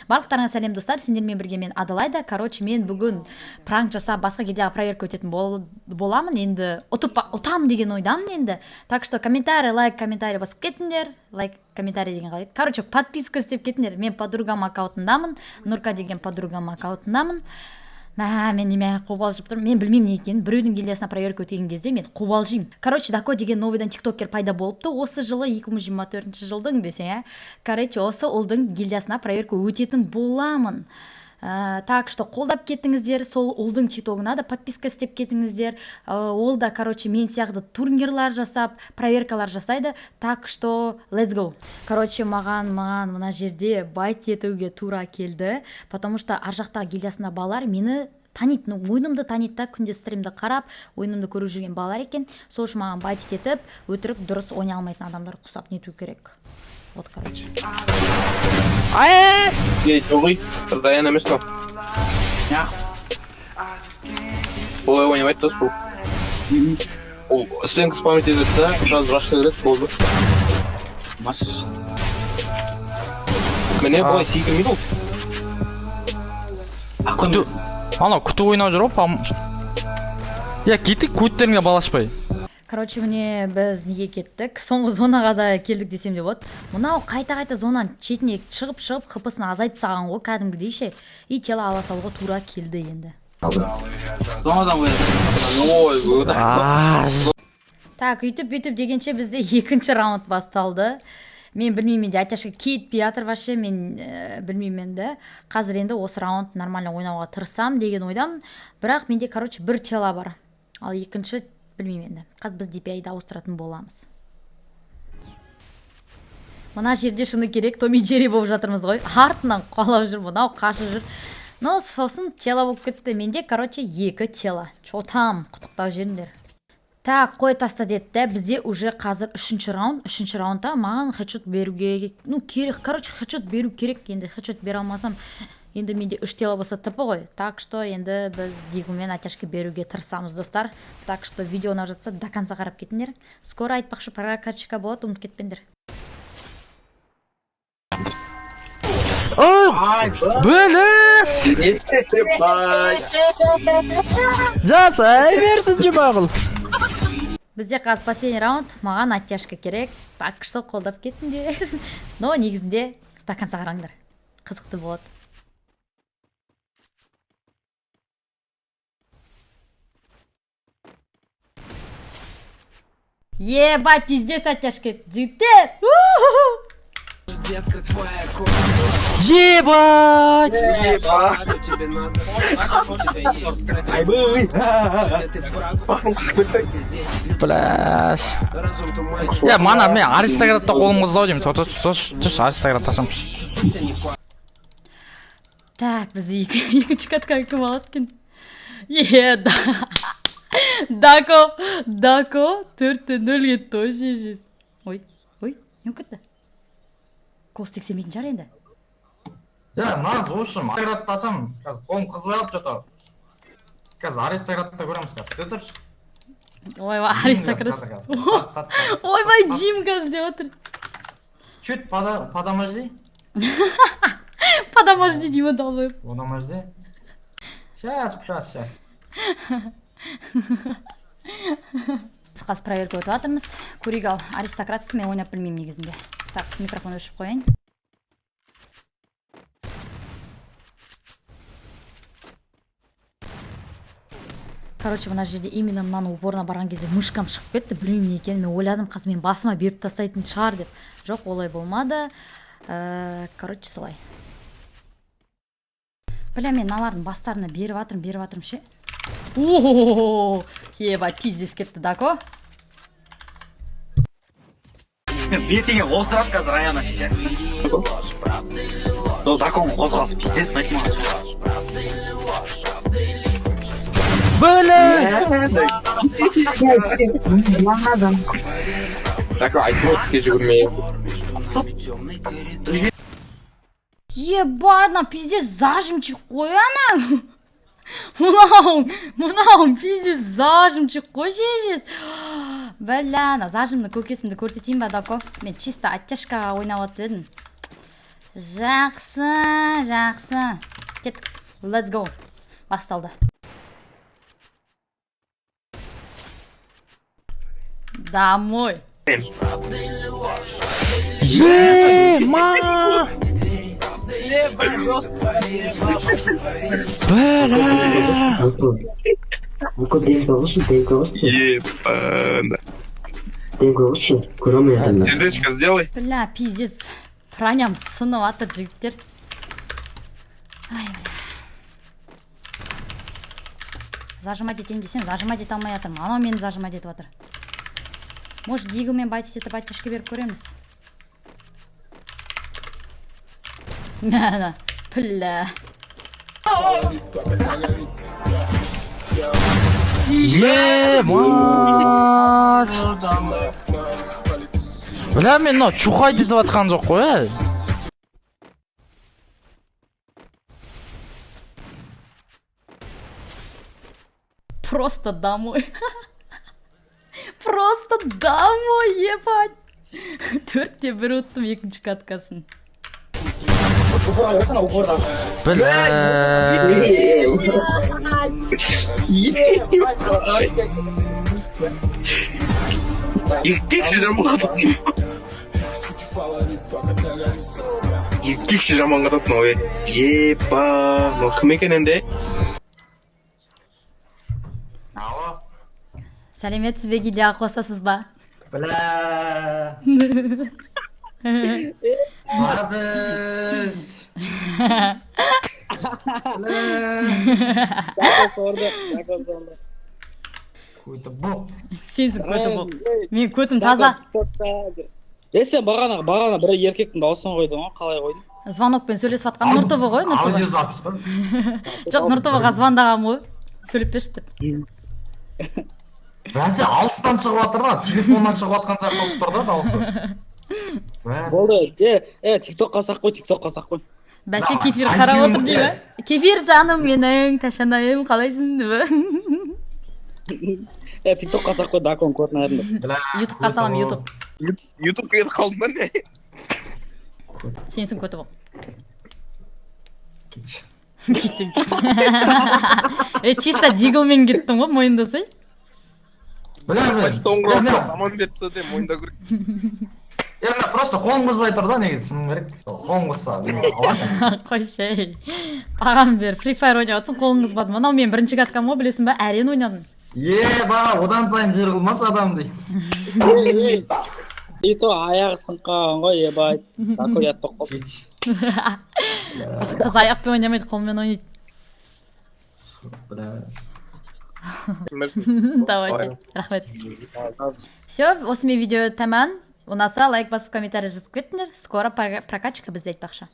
Барлықтарыңа сәлем достар, сендермен бірге мен Адалайда. Короче, мен бүгін пранк жасап, басқа жерде проверка өтетін боламын. Енді ұтамын деген ойдамын енді. Так что комментарий, лайк, комментарий басып кетіңдер. Лайк, комментарий деген қалай. Короче, подписка істеп кетіңдер. Мен подругам аккаунтындамын. Нұрка деген подругам аккаунтындамын. Мен неме қобалжып тұрмын. Мен білмеймін не екенін. Біреудің гильдиясына проверка өтеген кезде мен қобалжимын. Короче, Дако деген новыйдан тиктокер пайда болыпты. Осы жылы 2024 жылдың десең, короче, осы ұлдың гильдиясына проверка өтетін боламын. Так что қолдап кетіңіздер, сол ұлдың тиктогына да подписка істеп кетіңіздер. Ол да, короче, мен сияқты турнирлар жасап, проверкалар жасайды. Так что let's go. Короче, маған мына жерде байт етуге тура келді, потому что ар жақтағы гильдиясында балалар мені таниды, ойынымды таниды да, күнде стримді қарап, ойынымды көріп жүрген балалар екен. Сол үшін маған байт етіп, өтірік дұрыс ойнай алмайтын адамдар құсап нету керек. Вот, короче. Ой, тогда я на место. Олай ойнамайды дос бұл. Ол сленг спамить етеді да, біраз рашқа кіреді, болды. Міне бұлай секірмейді ол. Ана күтіп ойнап жүр ғой. Я кеттік көттеріңе балашпай. Короче, міне біз неге кеттік? Соңғы зонаға да келдік десем де болады. Мұнау қайта зонаның шетіне шығып хпсын азайтып саған ғой, кәдімгідей ше. И тело ала салуға тура келді енді. Зонадан қойды. Так, үйтіп дегенше бізде екінші раунд басталды. Мен білмеймін де, айташқа кетпей жатыр вообще, мен білмеймін де. Қазір енді осы раунд нормально ойнауға тырысам деген ойдамын. Бірақ менде, короче, бір тело бар. Ал екінші білмеймін енді. Қазір біз DPI-ді ауыстыратын боламыз. Мына жерде шыны керек, Том и Джерри болып жатырмыз ғой. Артынан қалап жүр, мынау қашып жүр. Но сосын тело болып кетті. Менде, короче, екі тело. Чотам, құттықтау жеріндер. Так, қой таста деді. Бізде уже қазір үшінші раунд. Үшінші раундта маған хедшот беруге, керек, короче, хедшот беру керек. Енді хедшот бере алмасам, енді менде үш тело болса тіпі ғой. Так что енді біз Дигумен Атяшке беруге тырысамыз, достар. Так что видео ұнап жатса до конца қарап кетіңдер. Скоро айтпақшы прокатчика болады, ұмытып кетпеңдер. Біліс! Жасай берсін жұмағыл. Бізде қазір последний раунд, маған Атяшка керек. Так что қолдап кетіңдер. Но негізінде до конца қараңдар. Қызықты болады. Ебать, пиздец, Атяшка, жігіттер! Ебать! Бляш. Я мана мен аристократта қолым қызды деймін. Тұш аристократтасам. Так, біз екінші катқа кім алады екен? Дако 4-0 кетті, ой, жез. Ой, не кетті? Қол 80 жар енді. Наз ошым аристократтасам, қазір қолым қызбай алып жатыр. Қазір аристократта көреміз қазір. Тұршы. Ойбай, аристократ. Ойбай, Джим қазір деп отыр. Чуть подоможди. Подоможди деймін далбайып. Подоможди. Сейчас. Қазір проверка өтіп жатырмыз. Көрейік ал, аристократсты мен ойнап білмеймін негізінде. Так, микрофон өшіп қояйын. Короче, мына жерде именно мынаны уборына барған кезде мышкам шығып кетті. Білмеймін не екенін. Мен ойладым, қазір мен басыма беріп тастайтын шығар деп. Жоқ, олай болмады. Короче, солай. Бля, мен налардың бастарына беріп жатырым ше. Ебать, пиздес кетті, Дако. Бетіңе осырап қазір аяна ше. Даконың қозғалысы пиздес айтма. Дако айтып кеше көрмеймін. Ебать, на пиздец зажимчик қой ана. Мынау пиздец зажимчик қой жез. Бля, зажимның көкесімді көрсетейін ба, Дако? Мен чисто Атяшкаға ойнап отыр едім. Жақсы, жақсы. Кеттік. Let's go. Басталды. Домой. Ема! Бля! Ну-ка, ДМК лучше, ДМК лучше. Ебана. ДМК лучше, кроме... Сердечко сделай. Бля, пиздец. Праням сынып атыр жігіттер. Ай, бля. Зажимать етейін десем, зажимать ете алмай атырмын. Анау мені зажимать етіп атыр. Может, дигілмен байтис етіп айтышқа беріп көреміз. Мәні, бля. Емат! Бля, мен мынау чухай детіп атқан жоқ қой, әлі. Просто домой. Просто домой, ебать. Төртте бір өттім екінші каткасын. Бля! Еркекші жаман қататын. Еркекші жаман қататын ой. Епа, мынау кім екен енді? Алло. Сәлеметсіз бе, Гидияға қосасыз ба? Бля. Абыз. Көйті бұл. Сенсің көті бұл. Мен көтім таза. Сен бағана бір еркектің дауысын қойдың ғой, қалай қойдың? Звонокпен сөйлесіп атқан Нұртөбе ғой, Нұртөбе. Аудиозапись па? Жоқ, Нұртөбеға звондағам ғой. Сөйлеп берші деп. Бәсе алыстан шығып атыр да, телефоннан шығып атқан сияқты болып тұр да дауысы. Болды, тиктокқа сақ қой, тиктокқа сақ қой. Бәсе кефир қарап отыр дей ма? Кефир жаным менің, ташанайым, қалайсың деп. Тиктокқа сақ қой, дакон көрін әрінде. Ютубқа салам, Ютуб. Ютуб кетіп қалдым ба не? Сенсің көті бұл. Кетші. Кетсең кет. Чисто диглмен кеттің ғой, мойындасай. Соңғы аман беріпсі де мойында көрек. Енді просто қолың бұзбай тұр да, негізі шыным керек. Қолың бұзса, Қойшай. Паған бер, Free Fire ойнап отсың, қолың бұзбадым. Мынау мен бірінші каткам ғой, білесің ба, әрен ойнадым. ба, одан сайын жер қылмас адам дей. И то аяғы сынқан ғой, ебай. Дако яттық қол. Кетші. Қыз аяқпен ойнамайды, қолмен ойнайды. Давайте, рахмет. Все, осымен видео таман. Унаса лайк басып комментарий жазып кеттіңдер. Скоро прокачка бізде айтпақшы.